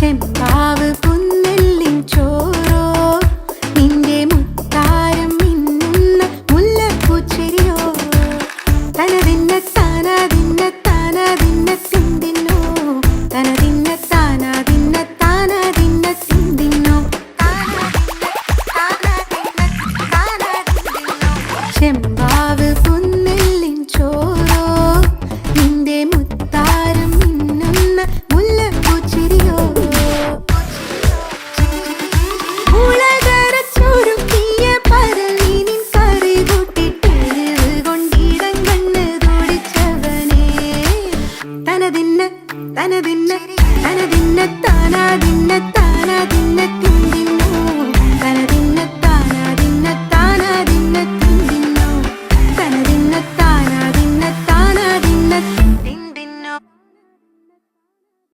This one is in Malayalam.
ചെമ്പാവ് പുന്നെല്ലിൻ ചോറോ നിന്റെ മുത്താരം മിന്നുന്ന മുല്ലപ്പൂച്ചെരിയോ തനതിന്ന താനാതിന്ന താനാതിന്ന തിന്തിന്നോ തനതിന്ന താനാതിന്ന താനാതിന്ന തിന്തിന്നോ ചെമ്പാവ് പുന്നെല്ലിൻ ചോറോ നിന്റെ മുത്താരം മിന്നുന്ന മുല്ലപ്പൂച്ചെരിയോ ഉളകരച്ചൊരുക്കിയ പരലിനിൻ കറി കൂട്ടിട്ട് കൊണ്ടിടം കണ്ണ് തുടിച്ചവനേ തനതിന്ന തനതിന്ന തനതിന്ന താനാതിന്ന താനാതിന്ന തിന്തിന്നോ തനതിന്ന താനാതിന്ന താനാതിന്ന